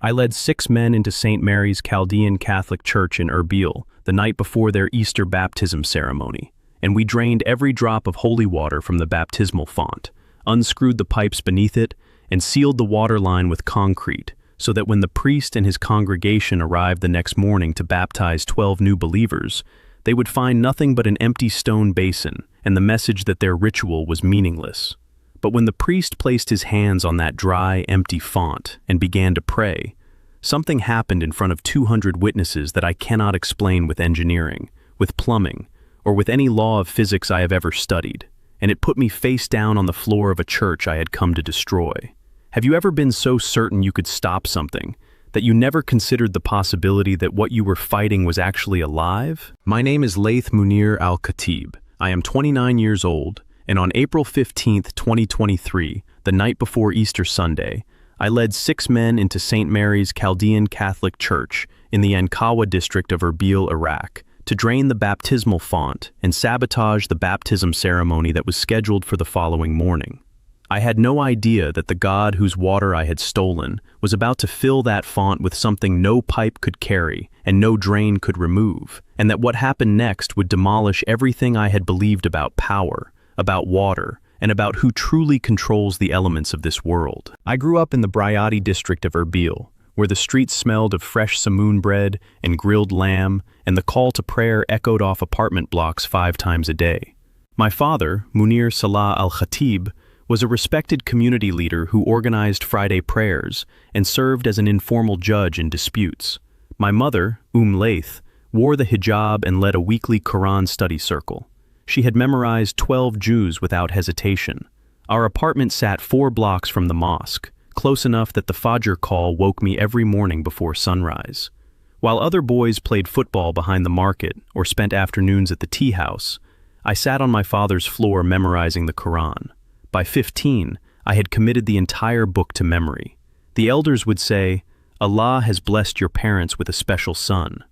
I led 6 men into St. Mary's Chaldean Catholic Church in Erbil the night before their Easter baptism ceremony, and we drained every drop of holy water from the baptismal font, unscrewed the pipes beneath it, and sealed the water line with concrete, so that when the priest and his congregation arrived the next morning to baptize 12 new believers, they would find nothing but an empty stone basin and the message that their ritual was meaningless. But when the priest placed his hands on that dry, empty font and began to pray, something happened in front of 200 witnesses that I cannot explain with engineering, with plumbing, or with any law of physics I have ever studied, and it put me face down on the floor of a church I had come to destroy. Have you ever been so certain you could stop something that you never considered the possibility that what you were fighting was actually alive? My name is Laith Munir Al-Khatib. I am 29 years old, and on April 15, 2023, the night before Easter Sunday, I led 6 men into St. Mary's Chaldean Catholic Church in the Ankawa district of Erbil, Iraq, to drain the baptismal font and sabotage the baptism ceremony that was scheduled for the following morning. I had no idea that the God whose water I had stolen was about to fill that font with something no pipe could carry and no drain could remove, and that what happened next would demolish everything I had believed about power, about water, and about who truly controls the elements of this world. I grew up in the Bryati district of Erbil, where the streets smelled of fresh samoon bread and grilled lamb, and the call to prayer echoed off apartment blocks 5 times a day. My father, Munir Salah Al-Khatib, was a respected community leader who organized Friday prayers and served as an informal judge in disputes. My mother, Laith, wore the hijab and led a weekly Quran study circle. She had memorized 12 Jews without hesitation. Our apartment sat 4 blocks from the mosque, close enough that the Fajr call woke me every morning before sunrise. While other boys played football behind the market or spent afternoons at the tea house, I sat on my father's floor memorizing the Quran. By 15, I had committed the entire book to memory. The elders would say, "Allah has blessed your parents with a special son."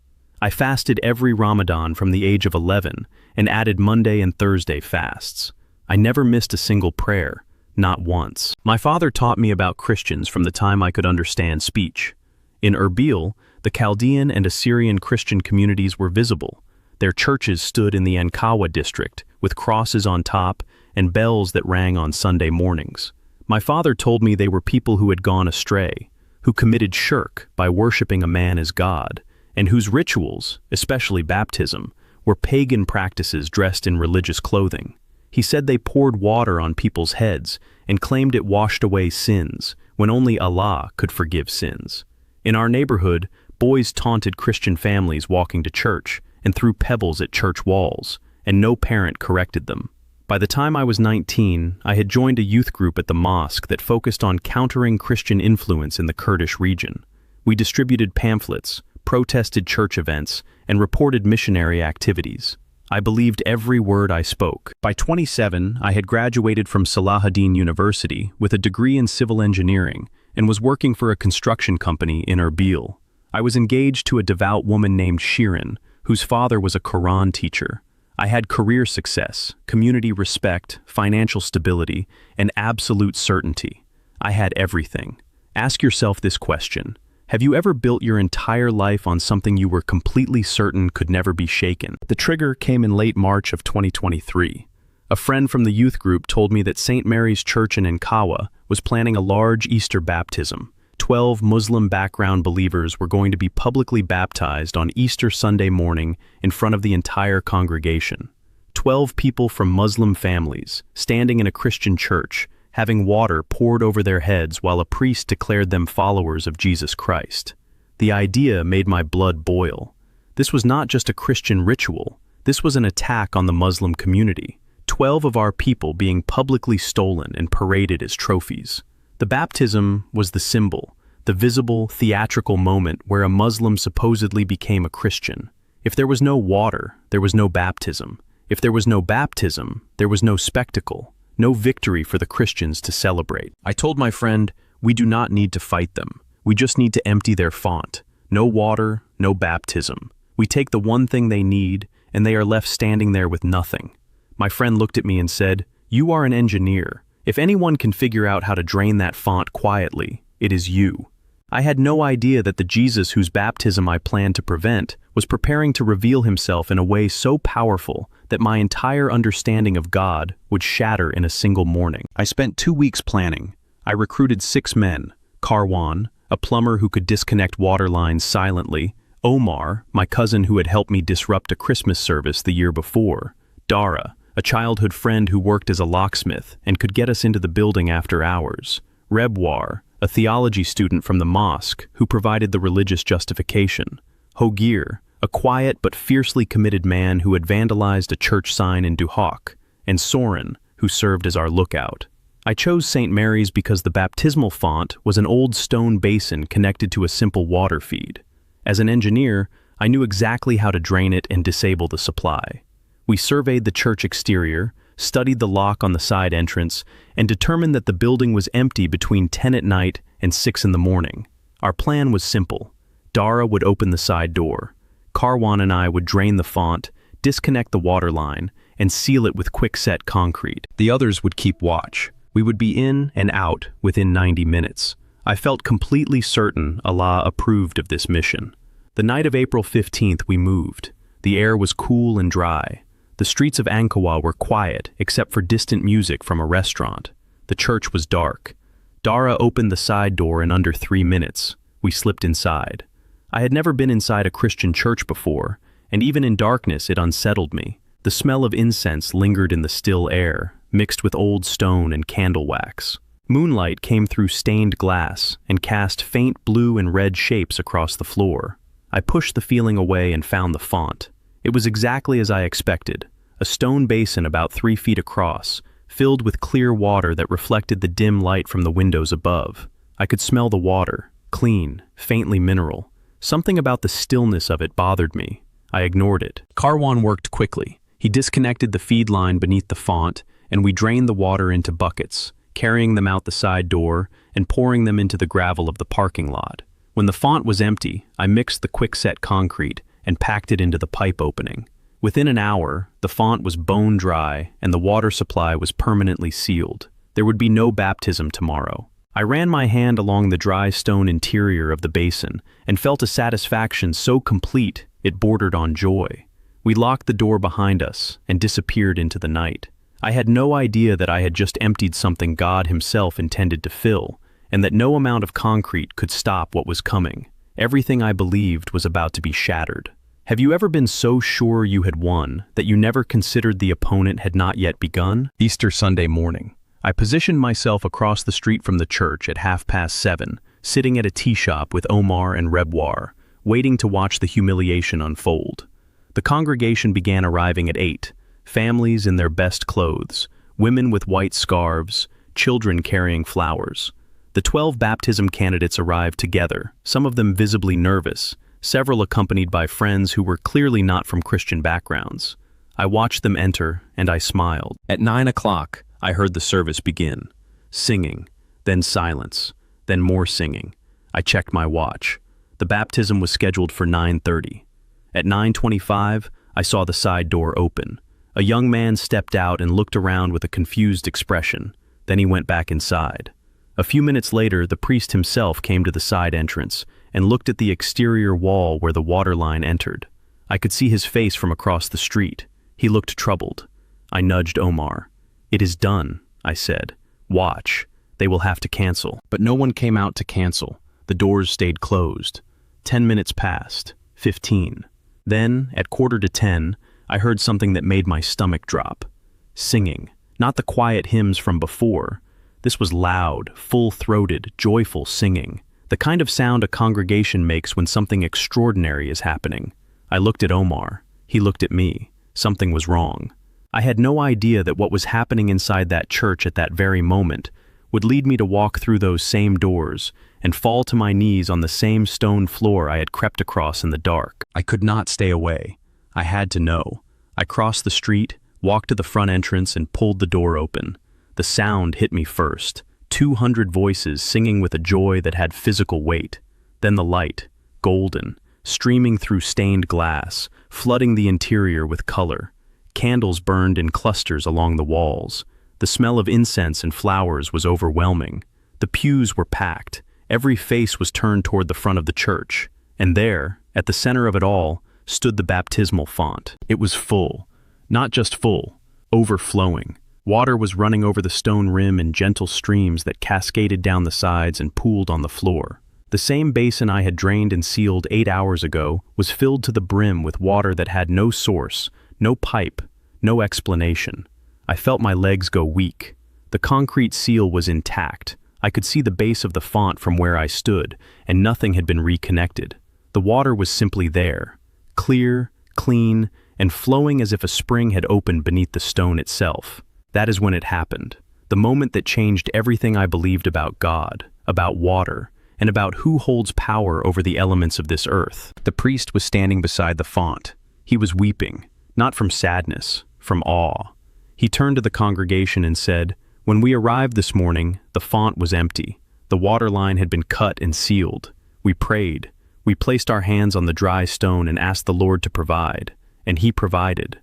I fasted every Ramadan from the age of 11 and added Monday and Thursday fasts. I never missed a single prayer, not once. My father taught me about Christians from the time I could understand speech. In Erbil, the Chaldean and Assyrian Christian communities were visible. Their churches stood in the Ankawa district, with crosses on top and bells that rang on Sunday mornings. My father told me they were people who had gone astray, who committed shirk by worshiping a man as God, and whose rituals, especially baptism, were pagan practices dressed in religious clothing. He said they poured water on people's heads and claimed it washed away sins, when only Allah could forgive sins. In our neighborhood, boys taunted Christian families walking to church and threw pebbles at church walls, and no parent corrected them. By the time I was 19, I had joined a youth group at the mosque that focused on countering Christian influence in the Kurdish region. We distributed pamphlets, protested church events, and reported missionary activities. I believed every word I spoke. By 27, I had graduated from Salahuddin University with a degree in civil engineering and was working for a construction company in Erbil. I was engaged to a devout woman named Shirin, whose father was a Quran teacher. I had career success, community respect, financial stability, and absolute certainty. I had everything. Ask yourself this question. Have you ever built your entire life on something you were completely certain could never be shaken? The trigger came in late March of 2023. A friend from the youth group told me that St. Mary's Church in Ankawa was planning a large Easter baptism. 12 Muslim background believers were going to be publicly baptized on Easter Sunday morning in front of the entire congregation. 12 people from Muslim families, standing in a Christian church, having water poured over their heads while a priest declared them followers of Jesus Christ. The idea made my blood boil. This was not just a Christian ritual, this was an attack on the Muslim community. 12 of our people being publicly stolen and paraded as trophies. The baptism was the symbol, the visible, theatrical moment where a Muslim supposedly became a Christian. If there was no water, there was no baptism. If there was no baptism, there was no spectacle, no victory for the Christians to celebrate. I told my friend, we do not need to fight them. We just need to empty their font. No water, no baptism. We take the one thing they need, and they are left standing there with nothing. My friend looked at me and said, "You are an engineer. If anyone can figure out how to drain that font quietly, it is you." I had no idea that the Jesus whose baptism I planned to prevent was preparing to reveal himself in a way so powerful that my entire understanding of God would shatter in a single morning. I spent 2 weeks planning. I recruited 6 men: Karwan, a plumber who could disconnect water lines silently; Omar, my cousin who had helped me disrupt a Christmas service the year before; Dara, a childhood friend who worked as a locksmith and could get us into the building after hours; Rebwar, a theology student from the mosque who provided the religious justification; Hogir, a quiet but fiercely committed man who had vandalized a church sign in Duhok; and Soren, who served as our lookout. I chose St. Mary's because the baptismal font was an old stone basin connected to a simple water feed. As an engineer, I knew exactly how to drain it and disable the supply. We surveyed the church exterior, studied the lock on the side entrance, and determined that the building was empty between 10 at night and 6 in the morning. Our plan was simple. Dara would open the side door. Karwan and I would drain the font, disconnect the water line, and seal it with quick-set concrete. The others would keep watch. We would be in and out within 90 minutes. I felt completely certain Allah approved of this mission. The night of April 15th we moved. The air was cool and dry. The streets of Ankawa were quiet except for distant music from a restaurant. The church was dark. Dara opened the side door in under 3 minutes. We slipped inside. I had never been inside a Christian church before, and even in darkness it unsettled me. The smell of incense lingered in the still air, mixed with old stone and candle wax. Moonlight came through stained glass and cast faint blue and red shapes across the floor. I pushed the feeling away and found the font. It was exactly as I expected, a stone basin about 3 feet across, filled with clear water that reflected the dim light from the windows above. I could smell the water, clean, faintly mineral. Something about the stillness of it bothered me. I ignored it. Karwan worked quickly. He disconnected the feed line beneath the font, and we drained the water into buckets, carrying them out the side door and pouring them into the gravel of the parking lot. When the font was empty, I mixed the quick-set concrete and packed it into the pipe opening. Within an hour, the font was bone dry and the water supply was permanently sealed. There would be no baptism tomorrow. I ran my hand along the dry stone interior of the basin and felt a satisfaction so complete it bordered on joy. We locked the door behind us and disappeared into the night. I had no idea that I had just emptied something God himself intended to fill, and that no amount of concrete could stop what was coming. Everything I believed was about to be shattered. Have you ever been so sure you had won that you never considered the opponent had not yet begun? Easter Sunday morning. I positioned myself across the street from the church at 7:30, sitting at a tea shop with Omar and Rebwar, waiting to watch the humiliation unfold. The congregation began arriving at 8, families in their best clothes, women with white scarves, children carrying flowers. The 12 baptism candidates arrived together, some of them visibly nervous, several accompanied by friends who were clearly not from Christian backgrounds. I watched them enter, and I smiled. At 9 o'clock, I heard the service begin. Singing, then silence, then more singing. I checked my watch. The baptism was scheduled for 9:30. At 9:25, I saw the side door open. A young man stepped out and looked around with a confused expression. Then he went back inside. A few minutes later, the priest himself came to the side entrance and looked at the exterior wall where the water line entered. I could see his face from across the street. He looked troubled. I nudged Omar. "It is done," I said. "Watch. They will have to cancel." But no one came out to cancel. The doors stayed closed. 10 minutes passed. 15. Then, at 9:45, I heard something that made my stomach drop. Singing. Not the quiet hymns from before. This was loud, full-throated, joyful singing. The kind of sound a congregation makes when something extraordinary is happening. I looked at Omar. He looked at me. Something was wrong. I had no idea that what was happening inside that church at that very moment would lead me to walk through those same doors and fall to my knees on the same stone floor I had crept across in the dark. I could not stay away. I had to know. I crossed the street, walked to the front entrance, and pulled the door open. The sound hit me first. 200 voices singing with a joy that had physical weight. Then the light, golden, streaming through stained glass, flooding the interior with color. Candles burned in clusters along the walls. The smell of incense and flowers was overwhelming. The pews were packed. Every face was turned toward the front of the church, and there, at the center of it all, stood the baptismal font. It was full, not just full, overflowing. Water was running over the stone rim in gentle streams that cascaded down the sides and pooled on the floor. The same basin I had drained and sealed 8 hours ago was filled to the brim with water that had no source, no pipe, no explanation. I felt my legs go weak. The concrete seal was intact. I could see the base of the font from where I stood, and nothing had been reconnected. The water was simply there, clear, clean, and flowing as if a spring had opened beneath the stone itself. That is when it happened. The moment that changed everything I believed about God, about water, and about who holds power over the elements of this earth. The priest was standing beside the font. He was weeping, not from sadness, from awe. He turned to the congregation and said, "When we arrived this morning, the font was empty. The water line had been cut and sealed. We prayed. We placed our hands on the dry stone and asked the Lord to provide, and He provided."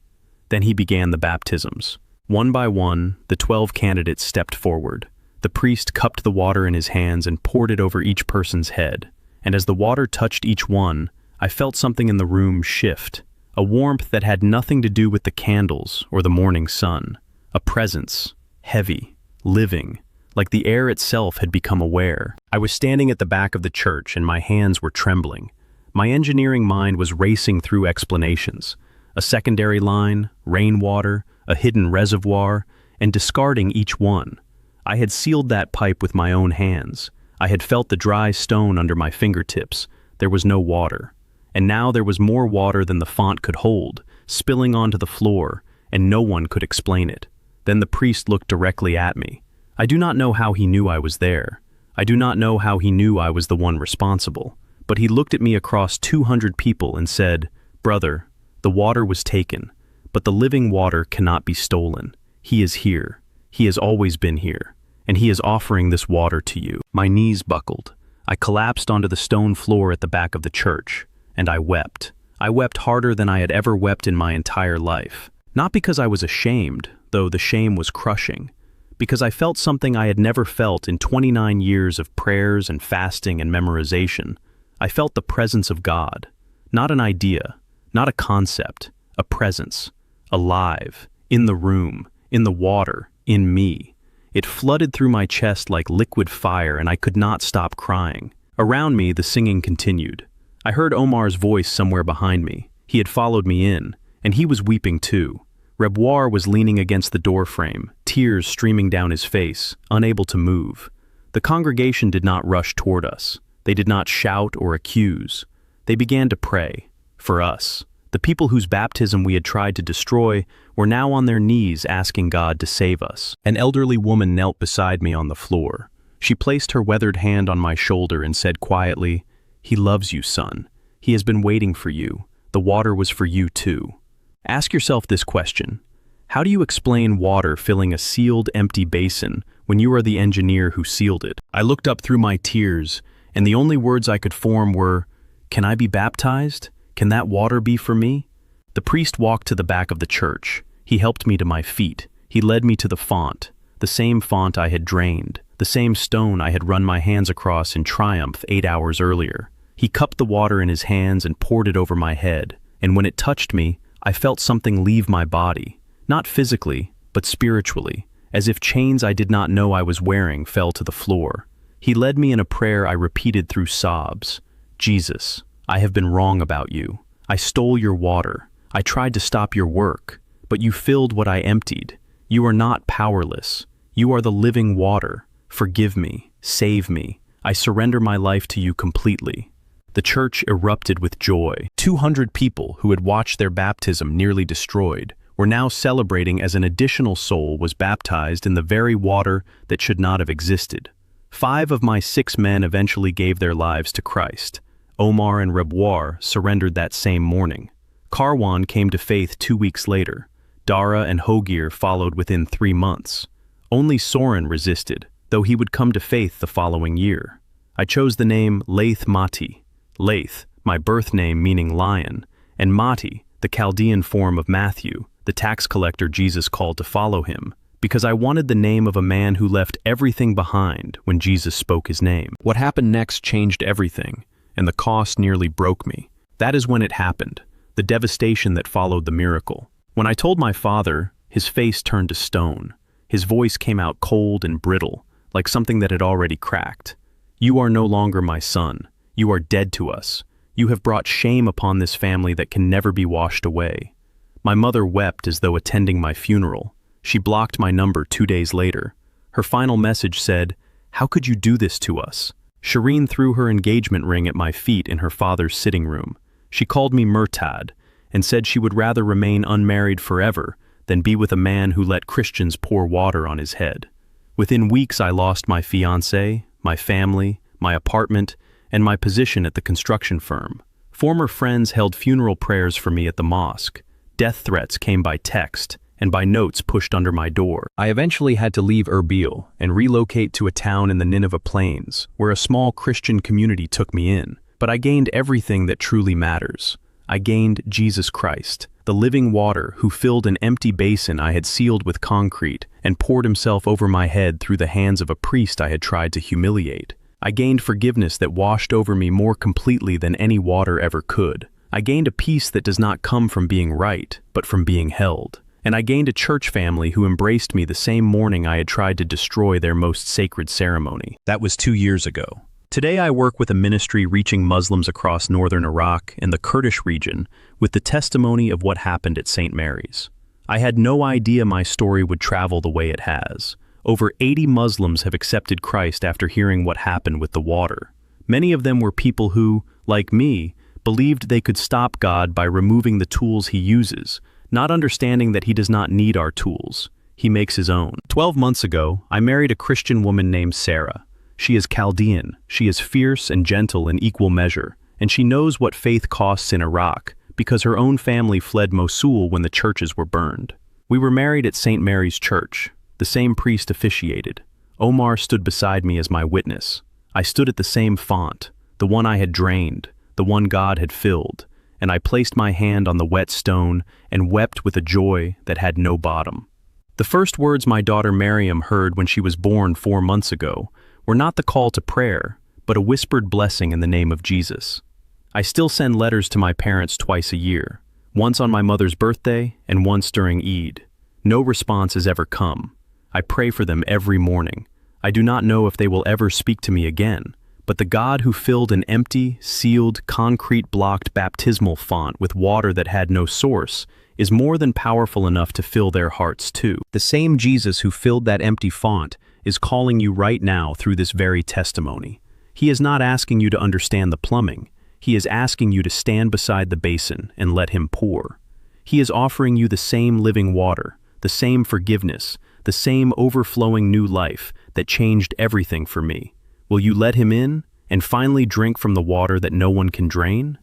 Then He began the baptisms. One by one, the 12 candidates stepped forward. The priest cupped the water in his hands and poured it over each person's head. And as the water touched each one, I felt something in the room shift, a warmth that had nothing to do with the candles or the morning sun, a presence, heavy, living, like the air itself had become aware. I was standing at the back of the church and my hands were trembling. My engineering mind was racing through explanations. A secondary line, rainwater, a hidden reservoir, and discarding each one. I had sealed that pipe with my own hands. I had felt the dry stone under my fingertips. There was no water. And now there was more water than the font could hold, spilling onto the floor, and no one could explain it. Then the priest looked directly at me. I do not know how he knew I was there. I do not know how he knew I was the one responsible. But he looked at me across 200 people and said, "Brother, the water was taken, but the living water cannot be stolen. He is here. He has always been here, and He is offering this water to you." My knees buckled. I collapsed onto the stone floor at the back of the church, and I wept. I wept harder than I had ever wept in my entire life. Not because I was ashamed, though the shame was crushing, because I felt something I had never felt in 29 years of prayers and fasting and memorization. I felt the presence of God, not an idea, not a concept, a presence, alive, in the room, in the water, in me. It flooded through my chest like liquid fire, and I could not stop crying. Around me, the singing continued. I heard Omar's voice somewhere behind me. He had followed me in, and he was weeping too. Reboir was leaning against the doorframe, tears streaming down his face, unable to move. The congregation did not rush toward us. They did not shout or accuse. They began to pray, for us. The people whose baptism we had tried to destroy were now on their knees asking God to save us. An elderly woman knelt beside me on the floor. She placed her weathered hand on my shoulder and said quietly, "He loves you, son. He has been waiting for you. The water was for you too." Ask yourself this question. How do you explain water filling a sealed, empty basin when you are the engineer who sealed it? I looked up through my tears, and the only words I could form were, "Can I be baptized? Can that water be for me?" The priest walked to the back of the church. He helped me to my feet. He led me to the font, the same font I had drained, the same stone I had run my hands across in triumph 8 hours earlier. He cupped the water in his hands and poured it over my head, and when it touched me, I felt something leave my body, not physically, but spiritually, as if chains I did not know I was wearing fell to the floor. He led me in a prayer I repeated through sobs. "Jesus, I have been wrong about you. I stole your water. I tried to stop your work, but you filled what I emptied. You are not powerless. You are the living water. Forgive me. Save me. I surrender my life to you completely." The church erupted with joy. 200 people who had watched their baptism nearly destroyed were now celebrating as an additional soul was baptized in the very water that should not have existed. 5 of my 6 men eventually gave their lives to Christ. Omar and Reboir surrendered that same morning. Karwan came to faith 2 weeks later. Dara and Hogir followed within 3 months. Only Soren resisted, though he would come to faith the following year. I chose the name Laith Mati. Laith, my birth name meaning lion, and Mati, the Chaldean form of Matthew, the tax collector Jesus called to follow him, because I wanted the name of a man who left everything behind when Jesus spoke his name. What happened next changed everything, and the cost nearly broke me. That is when it happened, the devastation that followed the miracle. When I told my father, his face turned to stone. His voice came out cold and brittle, like something that had already cracked. "You are no longer my son. You are dead to us. You have brought shame upon this family that can never be washed away." My mother wept as though attending my funeral. She blocked my number 2 days later. Her final message said, "How could you do this to us?" Shireen threw her engagement ring at my feet in her father's sitting room. She called me Murtad and said she would rather remain unmarried forever than be with a man who let Christians pour water on his head. Within weeks I lost my fiancé, my family, my apartment, and my position at the construction firm. Former friends held funeral prayers for me at the mosque. Death threats came by text and by notes pushed under my door. I eventually had to leave Erbil and relocate to a town in the Nineveh Plains, where a small Christian community took me in. But I gained everything that truly matters. I gained Jesus Christ, the living water who filled an empty basin I had sealed with concrete and poured himself over my head through the hands of a priest I had tried to humiliate. I gained forgiveness that washed over me more completely than any water ever could. I gained a peace that does not come from being right, but from being held. And I gained a church family who embraced me the same morning I had tried to destroy their most sacred ceremony. That was 2 years ago. Today I work with a ministry reaching Muslims across northern Iraq and the Kurdish region with the testimony of what happened at St. Mary's. I had no idea my story would travel the way it has. Over 80 Muslims have accepted Christ after hearing what happened with the water. Many of them were people who, like me, believed they could stop God by removing the tools he uses, not understanding that he does not need our tools. He makes his own. 12 months ago, I married a Christian woman named Sarah. She is Chaldean, she is fierce and gentle in equal measure, and she knows what faith costs in Iraq because her own family fled Mosul when the churches were burned. We were married at St. Mary's Church. The same priest officiated. Omar stood beside me as my witness. I stood at the same font, the one I had drained, the one God had filled, and I placed my hand on the wet stone and wept with a joy that had no bottom. The first words my daughter Miriam heard when she was born 4 months ago were not the call to prayer, but a whispered blessing in the name of Jesus. I still send letters to my parents twice a year, once on my mother's birthday and once during Eid. No response has ever come. I pray for them every morning. I do not know if they will ever speak to me again, but the God who filled an empty, sealed, concrete-blocked baptismal font with water that had no source is more than powerful enough to fill their hearts too. The same Jesus who filled that empty font is calling you right now through this very testimony. He is not asking you to understand the plumbing. He is asking you to stand beside the basin and let him pour. He is offering you the same living water, the same forgiveness, the same overflowing new life that changed everything for me. Will you let him in and finally drink from the water that no one can drain?